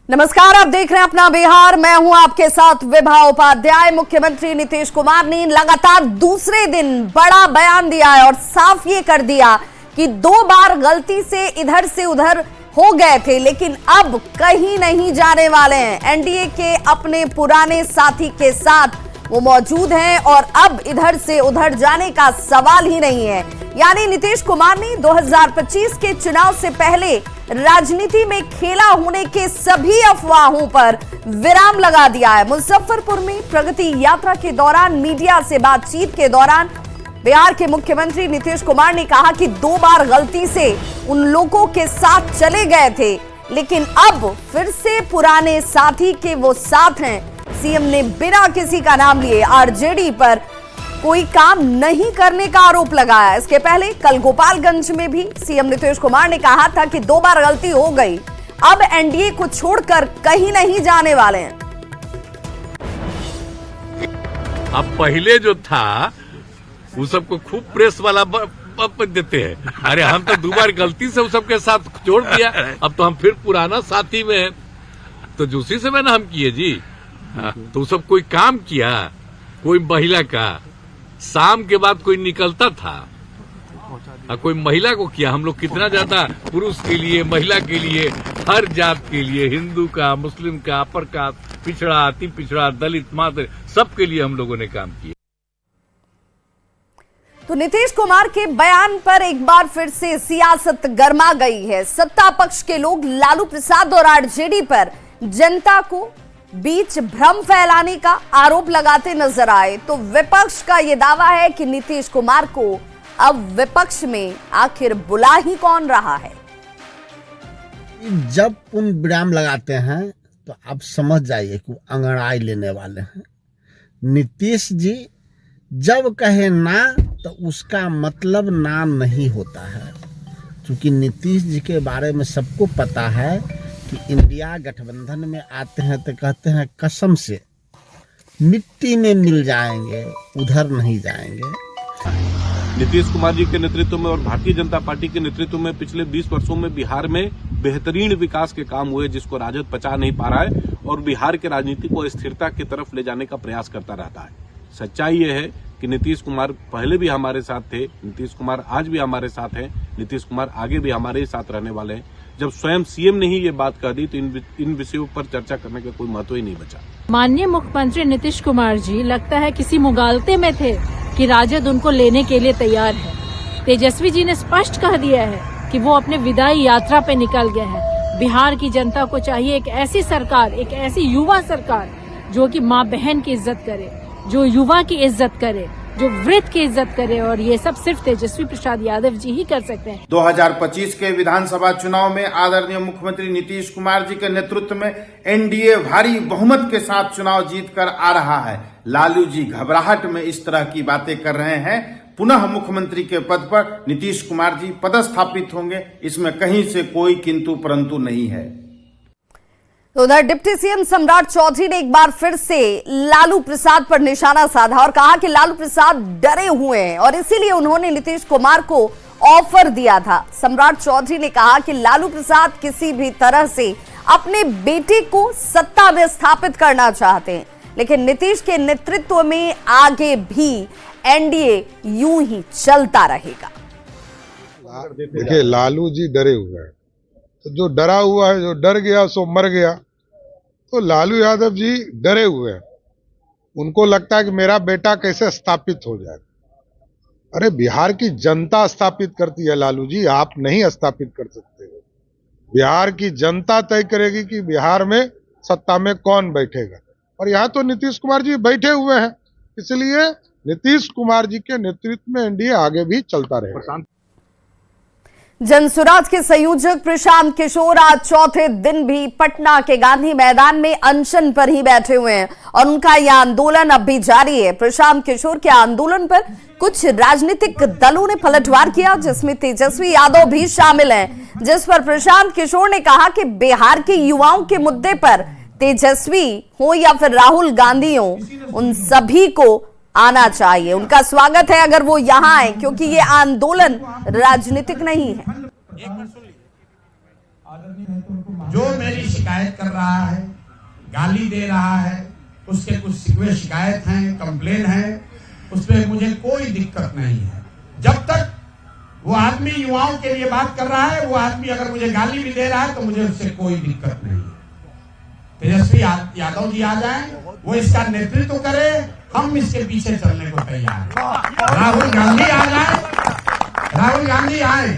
नमस्कार, आप देख रहे हैं अपना बिहार। मैं हूं आपके साथ विभा उपाध्याय। मुख्यमंत्री नीतीश कुमार ने लगातार दूसरे दिन बड़ा बयान दिया है और साफ ये कर दिया कि 2 बार गलती से इधर से उधर हो गए थे, लेकिन अब कहीं नहीं जाने वाले हैं। एनडीए के अपने पुराने साथी के साथ वो मौजूद हैं और अब इधर से उधर जाने का सवाल ही नहीं है। यानी नीतीश कुमार ने 2025 के चुनाव से पहले राजनीति में खेला होने के सभी अफवाहों पर विराम लगा दिया है। मुजफ्फरपुर में प्रगति यात्रा के दौरान मीडिया से बातचीत के दौरान बिहार के मुख्यमंत्री नीतीश कुमार ने कहा कि 2 बार गलती से उन लोगों के साथ चले गए थे, लेकिन अब फिर से पुराने साथी के वो साथ हैं। सीएम ने बिना किसी का नाम लिए आरजेडी पर कोई काम नहीं करने का आरोप लगाया। इसके पहले कल गोपालगंज में भी सीएम नीतीश कुमार ने कहा था कि 2 बार गलती हो गई, अब एनडीए को छोड़कर कहीं नहीं जाने वाले हैं। अब पहले जो था वो सबको खूब प्रेस वाला देते हैं। अरे हम तो 2 बार गलती से उस सबके साथ जोड़ दिया, अब तो हम फिर पुराना साथी में हैं। तो उसी से मैंने हम किए जी। तो सब कोई काम किया, कोई महिला का शाम के बाद कोई निकलता था, कोई महिला को किया। हम लोग कितना ज्यादा पुरुष के लिए, महिला के लिए, हर जात के लिए, हिंदू का, मुस्लिम का, अपर कास्ट, पिछड़ा, अति पिछड़ा, दलित, मात्र, सबके लिए हम लोगों ने काम किया। तो नीतीश कुमार के बयान पर एक बार फिर से सियासत गर्मा गई है। सत्ता पक्ष के लोग लालू प्रसाद और आरजेडी पर जनता को बीच भ्रम फैलाने का आरोप लगाते नजर आए, तो विपक्ष का यह दावा है कि नीतीश कुमार को अब विपक्ष में आखिर बुला ही कौन रहा है। जब उन विराम लगाते हैं तो आप समझ जाइए कि अंगड़ाई लेने वाले हैं। नीतीश जी जब कहे ना तो उसका मतलब ना नहीं होता है, क्योंकि नीतीश जी के बारे में सबको पता है कि इंडिया गठबंधन में आते हैं तो कहते हैं कसम से मिट्टी में मिल जाएंगे, उधर नहीं जाएंगे। नीतीश कुमार जी के नेतृत्व में और भारतीय जनता पार्टी के नेतृत्व में पिछले 20 वर्षों में बिहार में बेहतरीन विकास के काम हुए, जिसको राजद पचा नहीं पा रहा है और बिहार के राजनीति को स्थिरता की तरफ ले जाने का प्रयास करता रहता है। सच्चाई ये है कि नीतीश कुमार पहले भी हमारे साथ थे, नीतीश कुमार आज भी हमारे साथ हैं, नीतीश कुमार आगे भी हमारे ही साथ रहने वाले हैं। जब स्वयं सीएम ने ही ये बात कह दी तो इन विषयों पर चर्चा करने का कोई महत्व ही नहीं बचा। माननीय मुख्यमंत्री नीतीश कुमार जी लगता है किसी मुगालते में थे कि राजद उनको लेने के लिए तैयार है। तेजस्वी जी ने स्पष्ट कह दिया है कि वो अपने विदाई यात्रा पे निकल गए हैं। बिहार की जनता को चाहिए एक ऐसी सरकार, एक ऐसी युवा सरकार जो कि माँ बहन की इज्जत करे, जो युवा की इज्जत करे, जो वृद्ध की इज्जत करे, और ये सब सिर्फ तेजस्वी प्रसाद यादव जी ही कर सकते हैं। 2025 के विधानसभा चुनाव में आदरणीय मुख्यमंत्री नीतीश कुमार जी के नेतृत्व में एनडीए भारी बहुमत के साथ चुनाव जीतकर आ रहा है। लालू जी घबराहट में इस तरह की बातें कर रहे हैं। पुनः मुख्यमंत्री के पद पर नीतीश कुमार जी पदस्थापित होंगे, इसमें कहीं से कोई किंतु परंतु नहीं है। तो उधर डिप्टी सीएम सम्राट चौधरी ने एक बार फिर से लालू प्रसाद पर निशाना साधा और कहा कि लालू प्रसाद डरे हुए हैं और इसीलिए उन्होंने नीतीश कुमार को ऑफर दिया था। सम्राट चौधरी ने कहा कि लालू प्रसाद किसी भी तरह से अपने बेटे को सत्ता में स्थापित करना चाहते हैं, लेकिन नीतीश के नेतृत्व में आगे भी एनडीए यूं ही चलता रहेगा। देखिए, लालू जी डरे हुए हैं, तो जो डरा हुआ है, जो डर गया सो मर गया। तो लालू यादव जी डरे हुए हैं, उनको लगता है कि मेरा बेटा कैसे स्थापित हो जाए। अरे बिहार की जनता स्थापित करती है लालू जी, आप नहीं स्थापित कर सकते हो। बिहार की जनता तय करेगी कि बिहार में सत्ता में कौन बैठेगा, और यहाँ तो नीतीश कुमार जी बैठे हुए हैं, इसलिए नीतीश कुमार जी के नेतृत्व में एनडीए आगे भी चलता रहेगा। जनसुराज के संयोजक प्रशांत किशोर आज चौथे दिन भी पटना के गांधी मैदान में अनशन पर ही बैठे हुए हैं और उनका यह आंदोलन अब भी जारी है। प्रशांत किशोर के आंदोलन पर कुछ राजनीतिक दलों ने पलटवार किया, जिसमें तेजस्वी यादव भी शामिल हैं, जिस पर प्रशांत किशोर ने कहा कि बिहार के युवाओं के मुद्दे पर तेजस्वी हो या फिर राहुल गांधी हो, उन सभी को आना चाहिए। उनका स्वागत है अगर वो यहां आए, क्योंकि ये आंदोलन राजनीतिक नहीं है। जो मेरी शिकायत कर रहा रहा है, गाली दे रहा है, उसके कुछ शिकवे शिकायत हैं, कंप्लेन है, उस पर मुझे कोई दिक्कत नहीं है। जब तक वो आदमी युवाओं के लिए बात कर रहा है, वो आदमी अगर मुझे गाली भी दे रहा है तो मुझे उससे कोई दिक्कत नहीं है। तेजस्वी यादव जी आ जाएं, वो इसका नेतृत्व करे, हम इसके पीछे चलने को तैयार हैं। राहुल गांधी आ जाए, राहुल गांधी आए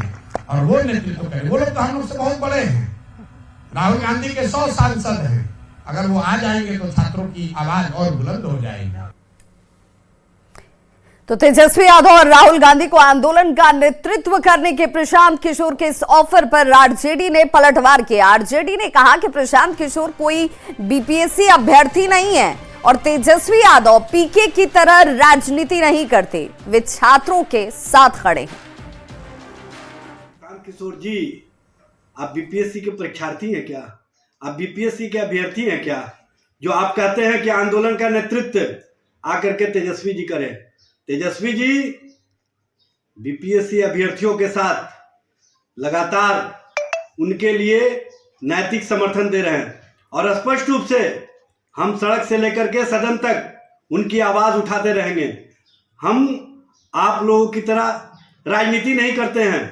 और वो नेतृत्व करे। वो लोग तो हम लोग से बहुत बड़े हैं, राहुल गांधी के 100 सांसद हैं। अगर वो आ जाएंगे तो छात्रों की आवाज और बुलंद हो जाएगी। तो तेजस्वी यादव और राहुल गांधी को आंदोलन का नेतृत्व करने के प्रशांत किशोर के इस ऑफर पर आरजेडी ने पलटवार किया। आरजेडी ने कहा कि प्रशांत किशोर कोई बीपीएससी अभ्यर्थी नहीं है और तेजस्वी यादव पीके की तरह राजनीति नहीं करते, वे छात्रों के साथ खड़े हैं। प्रशांत किशोर जी, आप बीपीएससी के परीक्षार्थी हैं क्या? आप बीपीएससी के अभ्यर्थी हैं क्या? जो आप कहते हैं कि आंदोलन का नेतृत्व आकर के तेजस्वी जी करें। तेजस्वी जी बीपीएससी अभ्यर्थियों के साथ लगातार उनके लिए नैतिक समर्थन दे रहे हैं और स्पष्ट रूप से हम सड़क से लेकर के सदन तक उनकी आवाज उठाते रहेंगे। हम आप लोगों की तरह राजनीति नहीं करते हैं।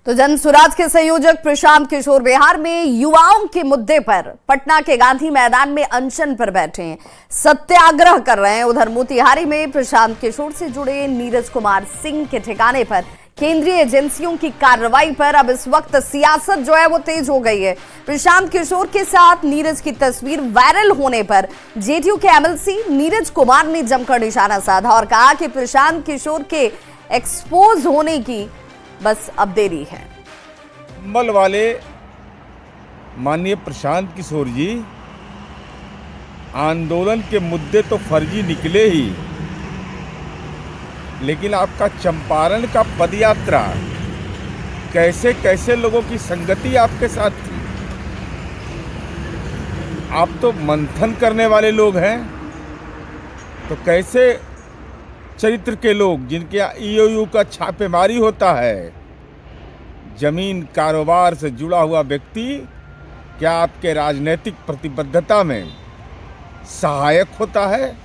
तो जन सुराज के संयोजक प्रशांत किशोर बिहार में युवाओं के मुद्दे पर पटना के गांधी मैदान में अनशन पर बैठे हैं, सत्याग्रह कर रहे हैं। उधर मोतिहारी में प्रशांत किशोर से जुड़े नीरज कुमार सिंह के ठिकाने पर केंद्रीय एजेंसियों की कार्रवाई पर अब इस वक्त सियासत जो है वो तेज हो गई है। प्रशांत किशोर के साथ नीरज की तस्वीर वायरल होने पर जेडीयू के एमएलसी नीरज कुमार ने जमकर निशाना साधा और कहा कि प्रशांत किशोर के एक्सपोज होने की बस अब देरी है। अंबल वाले माननीय प्रशांत किशोर जी, आंदोलन के मुद्दे तो फर्जी निकले ही, लेकिन आपका चंपारण का पदयात्रा, कैसे कैसे लोगों की संगति आपके साथ थी। आप तो मंथन करने वाले लोग हैं, तो कैसे चरित्र के लोग जिनके ईओयू का छापेमारी होता है, जमीन कारोबार से जुड़ा हुआ व्यक्ति क्या आपके राजनीतिक प्रतिबद्धता में सहायक होता है?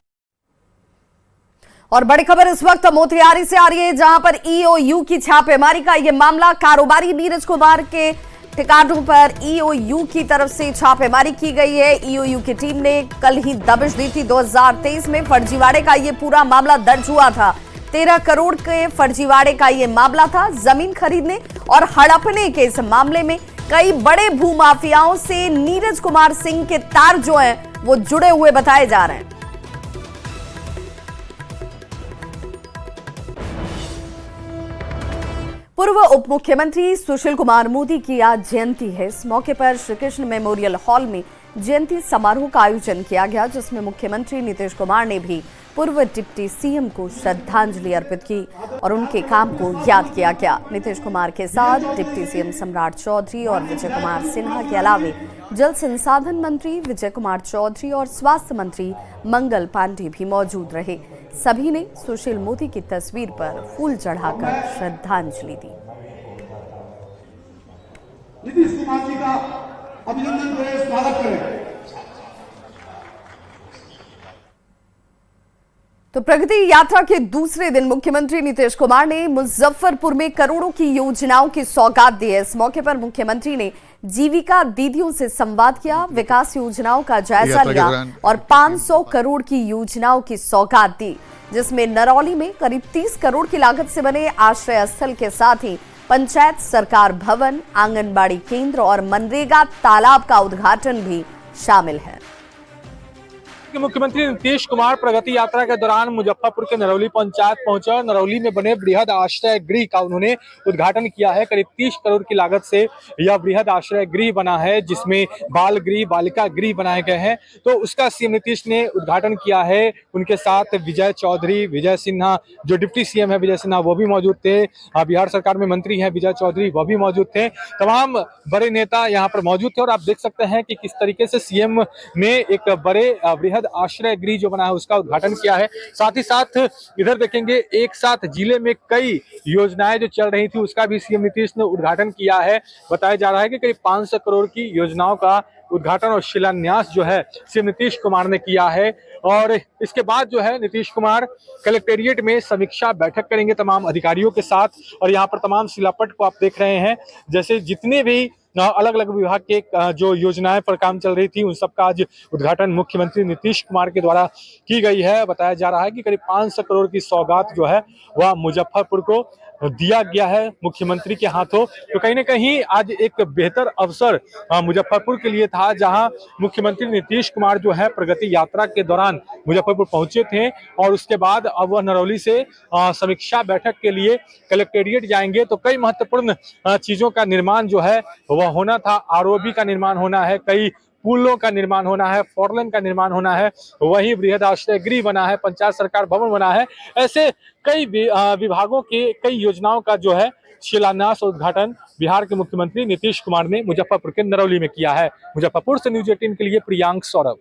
और बड़ी खबर इस वक्त मोतिहारी से आ रही है, जहां पर ईओयू की छापेमारी का यह मामला, कारोबारी नीरज कुमार के ठिकानों पर ईओयू की तरफ से छापेमारी की गई है। ईओयू की टीम ने कल ही दबिश दी थी। 2023 में फर्जीवाड़े का ये पूरा मामला दर्ज हुआ था। 13 करोड़ के फर्जीवाड़े का ये मामला था। जमीन खरीदने और हड़पने के इस मामले में कई बड़े भूमाफियाओं से नीरज कुमार सिंह के तार जो हैं वो जुड़े हुए बताए जा रहे हैं। पूर्व उप मुख्यमंत्री सुशील कुमार मोदी की आज जयंती है। इस मौके पर श्री कृष्ण मेमोरियल हॉल में जयंती समारोह का आयोजन किया गया, जिसमें मुख्यमंत्री नीतीश कुमार ने भी पूर्व डिप्टी सीएम को श्रद्धांजलि अर्पित की और उनके काम को याद किया गया। नीतीश कुमार के साथ डिप्टी सीएम सम्राट चौधरी और विजय कुमार सिन्हा के अलावे जल संसाधन मंत्री विजय कुमार चौधरी और स्वास्थ्य मंत्री मंगल पांडे भी मौजूद रहे। सभी ने सुशील मोदी की तस्वीर पर फूल चढ़ाकर श्रद्धांजलि दी। नीतीश कुमार जी का अभिनंदन करें, स्वागत करें। तो प्रगति यात्रा के दूसरे दिन मुख्यमंत्री नीतीश कुमार ने मुजफ्फरपुर में करोड़ों की योजनाओं की सौगात दी है। इस मौके पर मुख्यमंत्री ने जीविका दीदियों से संवाद किया, विकास योजनाओं का जायजा लिया और 500 करोड़ की योजनाओं की सौगात दी, जिसमें नरौली में करीब 30 करोड़ की लागत से बने आश्रय स्थल के साथ ही पंचायत सरकार भवन, आंगनबाड़ी केंद्र और मनरेगा तालाब का उद्घाटन भी शामिल है। मुख्यमंत्री नीतीश कुमार प्रगति यात्रा के दौरान मुजफ्फरपुर के नरौली पंचायत पहुंचे और नरौली में बने बृहद आश्रय गृह का उन्होंने उद्घाटन किया है। करीब 30 करोड़ की लागत से यह बृहद आश्रय गृह बना है, जिसमें बाल गृह, बालिका गृह बनाए गए हैं। तो उसका सीएम नीतीश ने उद्घाटन किया है। उनके साथ विजय चौधरी, विजय सिन्हा, जो डिप्टी सीएम है विजय सिन्हा, वो भी मौजूद थे। बिहार सरकार में मंत्री हैं विजय चौधरी, वो भी मौजूद थे। तमाम बड़े नेता यहाँ पर मौजूद थे और आप देख सकते हैं कि किस तरीके से सीएम ने एक बड़े बृहद आश्रय गृह जो बना है उसका उद्घाटन किया है। साथ ही साथ इधर देखेंगे एक साथ जिले में कई योजनाएं जो चल रही थी उसका भी सीएम नीतीश ने उद्घाटन किया है। बताया जा रहा है कि करीब 500 करोड़ की योजनाओं का उद्घाटन और शिलान्यास जो है सीएम नीतीश कुमार ने किया है। और इसके बाद जो है नीतीश कुमार कलेक्टेरिएट में समीक्षा बैठक करेंगे तमाम अधिकारियों के साथ। और यहाँ पर तमाम शिलापट को आप देख रहे हैं, जैसे जितने भी अलग अलग विभाग के जो योजनाएं पर काम चल रही थी उन सब का आज उद्घाटन मुख्यमंत्री नीतीश कुमार के द्वारा की गई है। बताया जा रहा है कि करीब 500 करोड़ की सौगात जो है वह मुजफ्फरपुर को दिया गया है मुख्यमंत्री के हाथों। तो कहीं ना कहीं आज एक बेहतर अवसर मुजफ्फरपुर के लिए था, जहां मुख्यमंत्री नीतीश कुमार जो है प्रगति यात्रा के दौरान मुजफ्फरपुर पहुंचे थे और उसके बाद अब वह नरौली से समीक्षा बैठक के लिए कलेक्टेरिएट जाएंगे। तो कई महत्वपूर्ण चीजों का निर्माण जो है वह होना था। आरओबी का निर्माण होना है, कई पुलों का निर्माण होना है, फोरलेन का निर्माण होना है, वही बृहद आश्रय गृह बना है, पंचायत सरकार भवन बना है। ऐसे कई विभागों के कई योजनाओं का जो है शिलान्यास और उद्घाटन बिहार के मुख्यमंत्री नीतीश कुमार ने मुजफ्फरपुर के नरौली में किया है। मुजफ्फरपुर से न्यूज 18 के लिए प्रियांक सौरभ।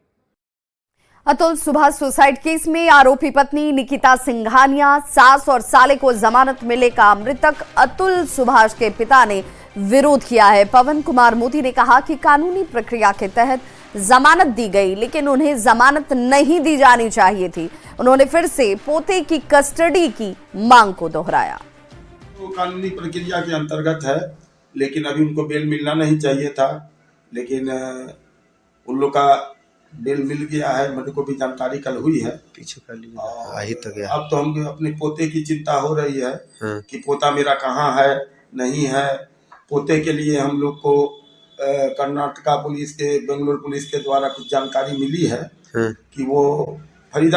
अतुल सुभाष सुसाइड केस में आरोपी पत्नी निकिता सिंघानिया, सास और साले को जमानत मिले का मृतक अतुल सुभाष के पिता ने विरोध किया है। पवन कुमार मोदी ने कहा कि कानूनी प्रक्रिया के तहत जमानत दी गई, लेकिन उन्हें जमानत नहीं दी जानी चाहिए थी। उन्होंने फिर से पोते की कस्टडी की मांग को दोहराया। तो कानूनी प्रक्रिया के अंतर्गत है, लेकिन अभी उनको बेल मिलना नहीं चाहिए था, लेकिन उन लोग का बेल मिल गया है। मेरे को भी जानकारी कल हुई है, पीछे कर लिया। अब तो हम अपने पोते की चिंता हो रही है कि पोता मेरा कहाँ है, नहीं है। पोते के लिए हम लोग को कर्नाटका पुलिस के, बेंगलोर पुलिस के द्वारा कुछ जानकारी मिली है कि वो फरीदा